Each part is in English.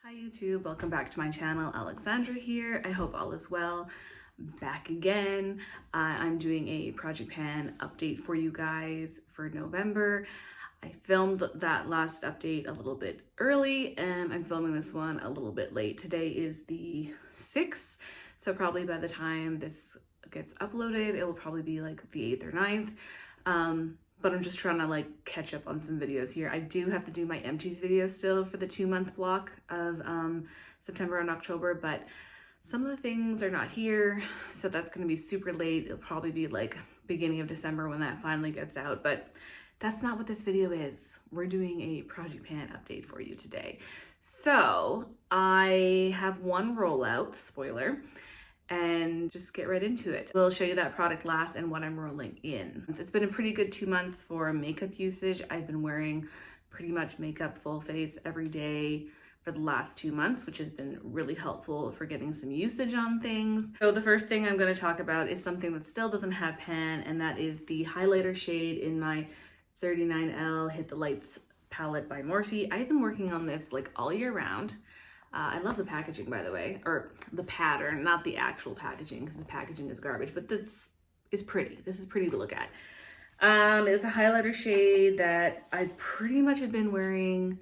Hi YouTube, welcome back to my channel. Alexandra here. I hope all is well. Back again. I'm doing a Project Pan update for you guys for November. I filmed that last update a little bit early and I'm filming this one a little bit late. Today is the 6th, so probably by the time this gets uploaded, it will probably be like the 8th or 9th. But I'm just trying to like catch up on some videos here. I do have to do my empties video still for the 2-month block of September and October, but some of the things are not here, so that's going to be super late. It'll probably be like beginning of December when that finally gets out, but that's not what this video is. We're doing a Project Pan update for you today. So I have one rollout, spoiler, and just get right into it. We'll show you that product last and what I'm rolling in. It's been a pretty good 2 months for makeup usage. I've been wearing pretty much makeup full face every day for the last 2 months, which has been really helpful for getting some usage on things. So the first thing I'm going to talk about is something that still doesn't have pan, and that is the highlighter shade in my 39L Hit the Lights palette by Morphe. I've been working on this like all year round. I love the packaging, by the way, or the pattern, not the actual packaging, because the packaging is garbage, but this is pretty. This is pretty to look at. It's a highlighter shade that I pretty much have been wearing.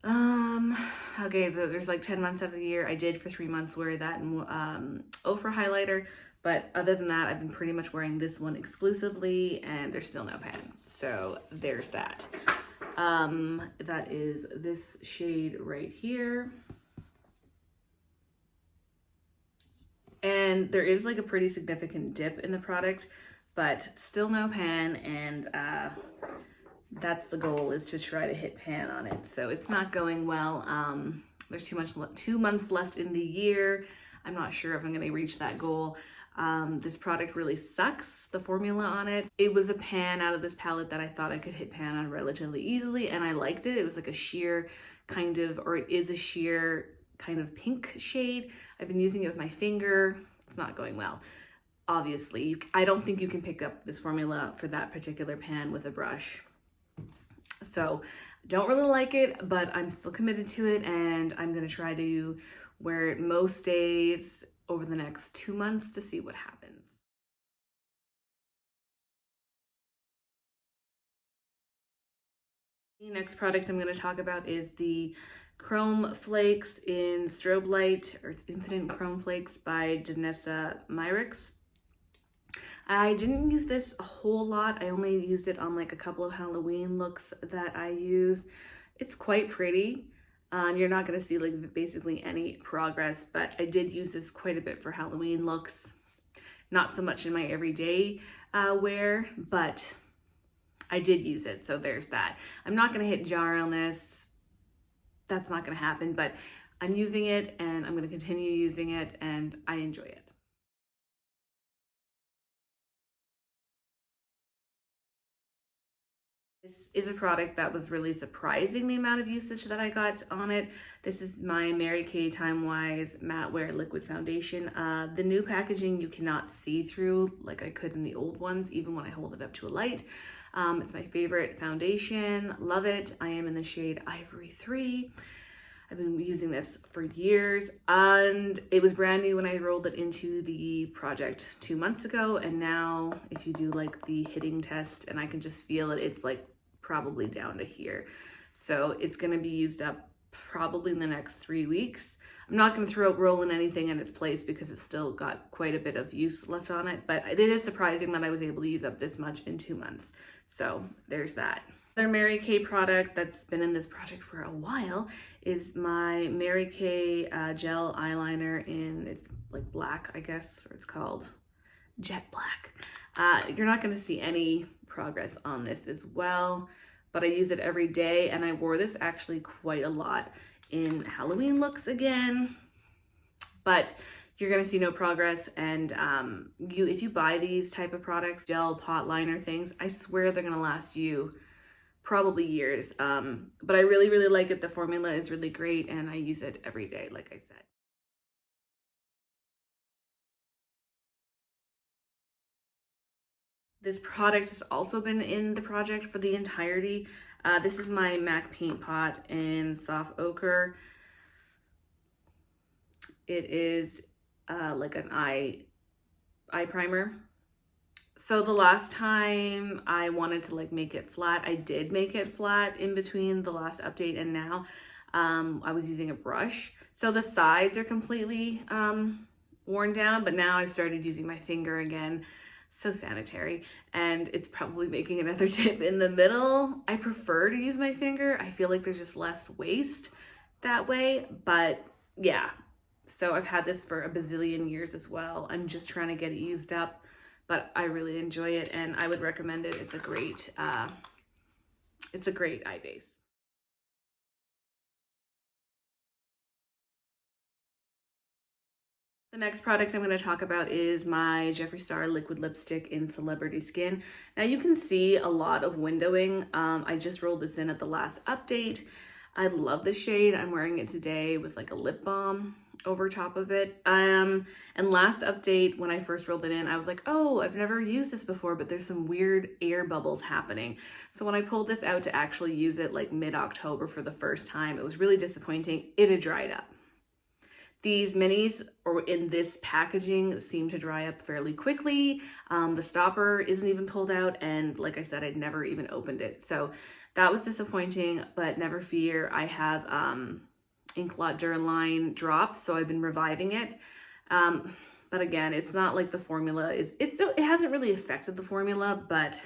Okay, there's like 10 months out of the year. I did for 3 months wear that Ofra highlighter, but other than that, I've been pretty much wearing this one exclusively, and there's still no pan. So there's that. That is this shade right here. And there is like a pretty significant dip in the product, but still no pan, and that's the goal, is to try to hit pan on it. So it's not going well. There's 2 months left in the year. I'm not sure if I'm going to reach that goal. This product really sucks, the formula on it. It was a pan out of this palette that I thought I could hit pan on relatively easily, and I liked it. It was like a sheer kind of, or it is a sheer kind of pink shade. I've been using it with my finger. It's not going well. Obviously, I don't think you can pick up this formula for that particular pan with a brush. So don't really like it, but I'm still committed to it, and I'm going to try to wear it most days over the next 2 months to see what happens. The next product I'm going to talk about is the Chrome Flakes in Strobe Light, or it's Infinite Chrome Flakes by Danessa Myricks. I didn't use this a whole lot. I only used it on like a couple of Halloween looks that I used. It's quite pretty. You're not going to see like basically any progress, but I did use this quite a bit for Halloween looks. Not so much in my everyday wear, but I did use it, so there's that. I'm not going to hit jar on this. That's not going to happen, but I'm using it and I'm going to continue using it, and I enjoy it. This is a product that was really surprising, the amount of usage that I got on it. This is my Mary Kay Time Wise Matte Wear Liquid Foundation. The new packaging you cannot see through like I could in the old ones, even when I hold it up to a light. It's my favorite foundation. Love it. I am in the shade Ivory 3. I've been using this for years, and it was brand new when I rolled it into the project 2 months ago. And now if you do like the hitting test, and I can just feel it, it's like probably down to here. So it's going to be used up probably in the next 3 weeks. I'm not going to roll in anything in its place because it's still got quite a bit of use left on it, but it is surprising that I was able to use up this much in 2 months. So there's that. Another Mary Kay product that's been in this project for a while is my Mary Kay gel eyeliner in, it's like black, I guess, or it's called jet black. You're not going to see any progress on this as well, but I use it every day, and I wore this actually quite a lot in Halloween looks again, but you're going to see no progress. And if you buy these type of products, gel pot liner things, I swear they're going to last you probably years. But I really, really like it. The formula is really great, and I use it every day, like I said. This product has also been in the project for the entirety. This is my MAC Paint Pot in Soft Ochre. It is like an eye primer. So the last time I wanted to like make it flat, I did make it flat in between the last update and now. I was using a brush. So the sides are completely worn down, but now I've started using my finger again. So sanitary. And it's probably making another tip in the middle. I prefer to use my finger. I feel like there's just less waste that way, but yeah. So I've had this for a bazillion years as well. I'm just trying to get it used up, but I really enjoy it and I would recommend it. It's a great eye base. The next product I'm going to talk about is my Jeffree Star liquid lipstick in Celebrity Skin. Now you can see a lot of windowing. I just rolled this in at the last update. I love the shade. I'm wearing it today with like a lip balm over top of it. And last update, when I first rolled it in, I was like, oh, I've never used this before, but there's some weird air bubbles happening. So when I pulled this out to actually use it like mid-October for the first time, it was really disappointing. It had dried up. These minis, or in this packaging, seem to dry up fairly quickly. The stopper isn't even pulled out, and like I said, I'd never even opened it. So that was disappointing, but never fear. I have Inklot Duraline drops, so I've been reviving it. But again, it's not like the formula is, it hasn't really affected the formula, but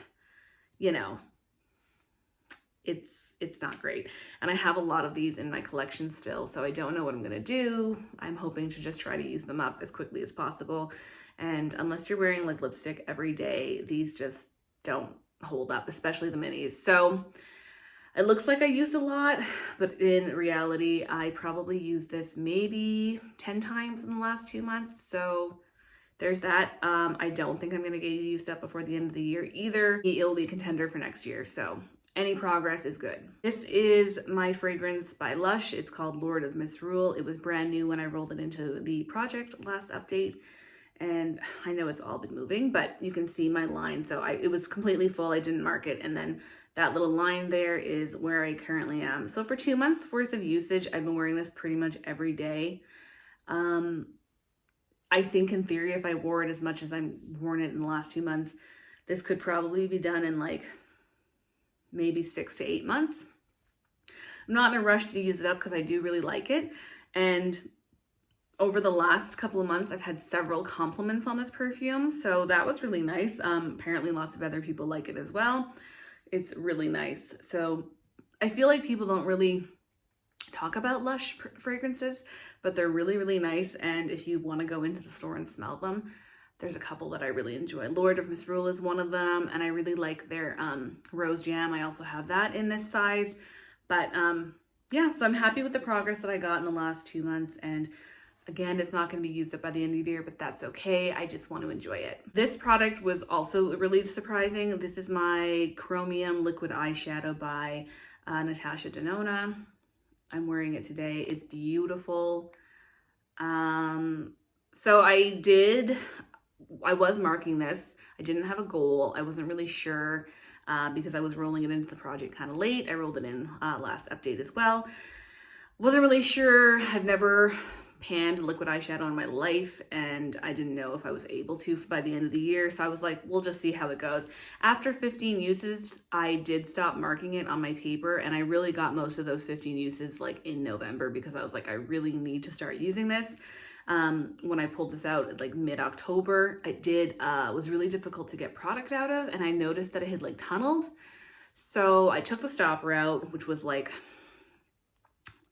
you know, it's not great. And I have a lot of these in my collection still, so I don't know what I'm gonna do. I'm hoping to just try to use them up as quickly as possible. And unless you're wearing like lipstick every day, these just don't hold up, especially the minis. So it looks like I used a lot, but in reality, I probably used this maybe 10 times in the last 2 months. So there's that. I don't think I'm gonna get used up before the end of the year either. It'll be a contender for next year, so any progress is good. This is my fragrance by Lush. It's called Lord of Misrule. It was brand new when I rolled it into the project last update. And I know it's all been moving, but you can see my line. So it was completely full. I didn't mark it. And then that little line there is where I currently am. So for 2 months worth of usage, I've been wearing this pretty much every day. I think in theory, if I wore it as much as I've worn it in the last 2 months, this could probably be done in like maybe 6 to 8 months. I'm not in a rush to use it up because I do really like it. And over the last couple of months, I've had several compliments on this perfume. So that was really nice. Apparently lots of other people like it as well. It's really nice. So I feel like people don't really talk about Lush fragrances, but they're really, really nice. And if you want to go into the store and smell them, there's a couple that I really enjoy. Lord of Misrule is one of them, and I really like their Rose Jam. I also have that in this size. But yeah, so I'm happy with the progress that I got in the last 2 months. And again, it's not going to be used up by the end of the year, but that's okay. I just want to enjoy it. This product was also really surprising. This is my Chromium Liquid Eyeshadow by Natasha Denona. I'm wearing it today. It's beautiful. So I was marking this. I didn't have a goal. I wasn't really sure because I was rolling it into the project kind of late. I rolled it in last update as well. Wasn't really sure. I've never panned liquid eyeshadow in my life, and I didn't know if I was able to by the end of the year. So I was like, we'll just see how it goes. After 15 uses, I did stop marking it on my paper, and I really got most of those 15 uses like in November because I was like, I really need to start using this. When I pulled this out at like mid-October, was really difficult to get product out of, and I noticed that it had like tunneled. So I took the stopper out, which was like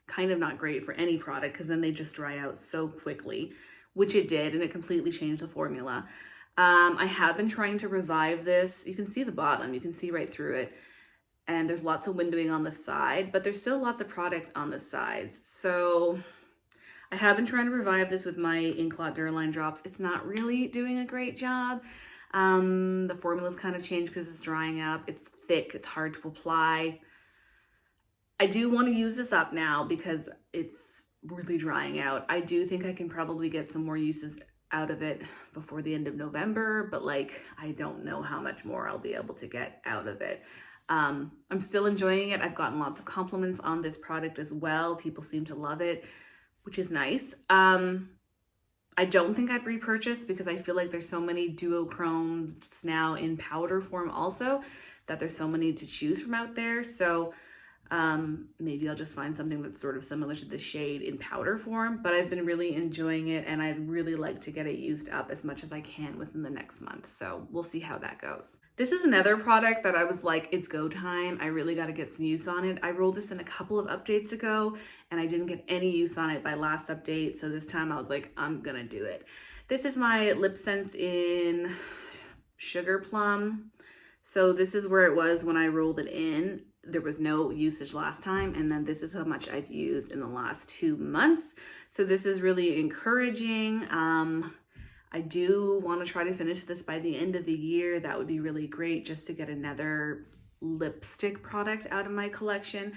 kind of not great for any product because then they just dry out so quickly, which it did, and it completely changed the formula. I have been trying to revive this. You can see the bottom, you can see right through it, and there's lots of windowing on the side, but there's still lots of product on the sides. So I have been trying to revive this with my Inklot Duraline drops. It's not really doing a great job. The formula's kind of changed because it's drying up. It's thick, it's hard to apply. I do want to use this up now because it's really drying out. I do think I can probably get some more uses out of it before the end of November, but like, I don't know how much more I'll be able to get out of it. I'm still enjoying it. I've gotten lots of compliments on this product as well. People seem to love it. which is nice. I don't think I'd repurchase because I feel like there's so many duochromes now in powder form also that there's so many to choose from out there. So maybe I'll just find something that's sort of similar to the shade in powder form, but I've been really enjoying it and I'd really like to get it used up as much as I can within the next month. So we'll see how that goes. This is another product that I was like, it's go time. I really got to get some use on it. I rolled this in a couple of updates ago and I didn't get any use on it by last update. So this time I was like, I'm gonna do it. This is my Lip Sense in Sugar Plum. So this is where it was when I rolled it in. There was no usage last time, and then this is how much I've used in the last 2 months. So this is really encouraging. I do want to try to finish this by the end of the year. That would be really great, just to get another lipstick product out of my collection.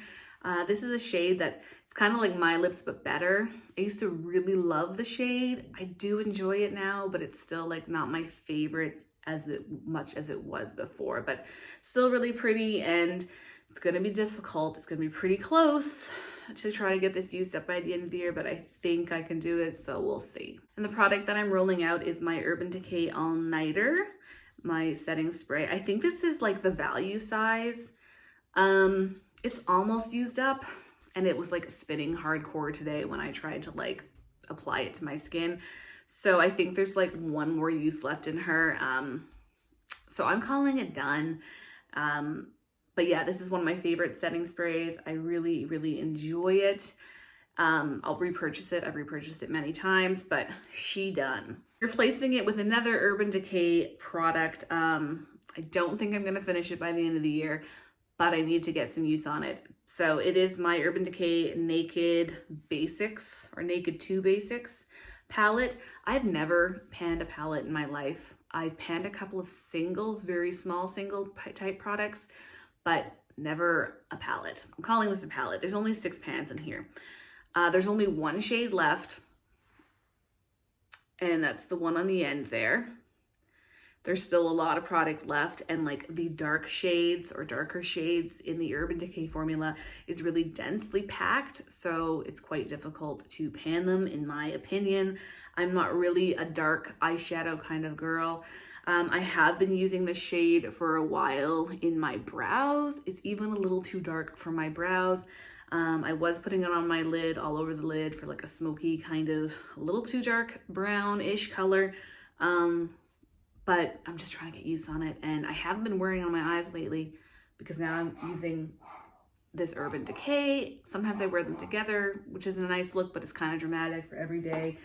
This is a shade that it's kind of like My Lips but better. I used to really love the shade. I do enjoy it now, but it's still like not my favorite as much as it was before, but still really pretty, and it's gonna be difficult. It's gonna be pretty close to try to get this used up by the end of the year, but I think I can do it, so we'll see. And the product that I'm rolling out is my Urban Decay All Nighter, my setting spray. I think this is like the value size. It's almost used up, and it was like spinning hardcore today when I tried to like apply it to my skin. So I think there's like one more use left in her. So I'm calling it done. But yeah, this is one of my favorite setting sprays. I really, really enjoy it. I'll repurchase it. I've repurchased it many times, but she done. Replacing it with another Urban Decay product. I don't think I'm gonna finish it by the end of the year, but I need to get some use on it. So it is my Urban Decay Naked Basics, or Naked 2 Basics palette. I've never panned a palette in my life. I've panned a couple of singles, very small single type products, but never a palette. I'm calling this a palette. There's only 6 pans in here. There's only one shade left, and that's the one on the end there. There's still a lot of product left, and like the dark shades or darker shades in the Urban Decay formula is really densely packed, so it's quite difficult to pan them, in my opinion. I'm not really a dark eyeshadow kind of girl. I have been using the shade for a while in my brows. It's even a little too dark for my brows. I was putting it on my lid, all over the lid, for like a smoky kind of, a little too dark brownish color. But I'm just trying to get use on it, and I haven't been wearing it on my eyes lately because now I'm using this Urban Decay. Sometimes I wear them together, which is a nice look, but it's kind of dramatic for every day.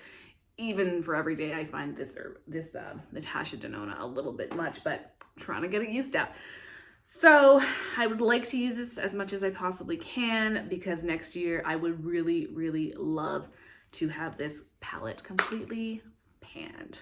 Even for every day, I find this Natasha Denona a little bit much, but I'm trying to get it used up. So I would like to use this as much as I possibly can, because next year I would really, really love to have this palette completely panned.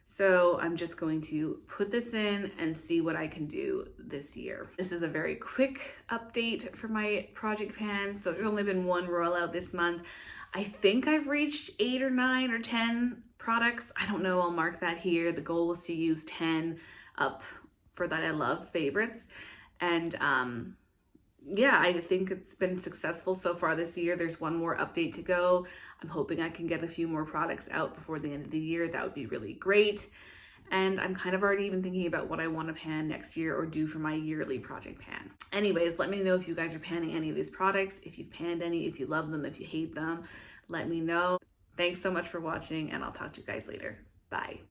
So I'm just going to put this in and see what I can do this year. This is a very quick update for my project pan. So there's only been one rollout this month. I think I've reached 8 or 9 or 10 products. I don't know, I'll mark that here. The goal was to use 10 up for That I Love favorites. And yeah, I think it's been successful so far this year. There's one more update to go. I'm hoping I can get a few more products out before the end of the year. That would be really great. And I'm kind of already even thinking about what I want to pan next year or do for my yearly project pan. Anyways, let me know if you guys are panning any of these products, if you've panned any, if you love them, if you hate them, let me know. Thanks so much for watching, and I'll talk to you guys later. Bye.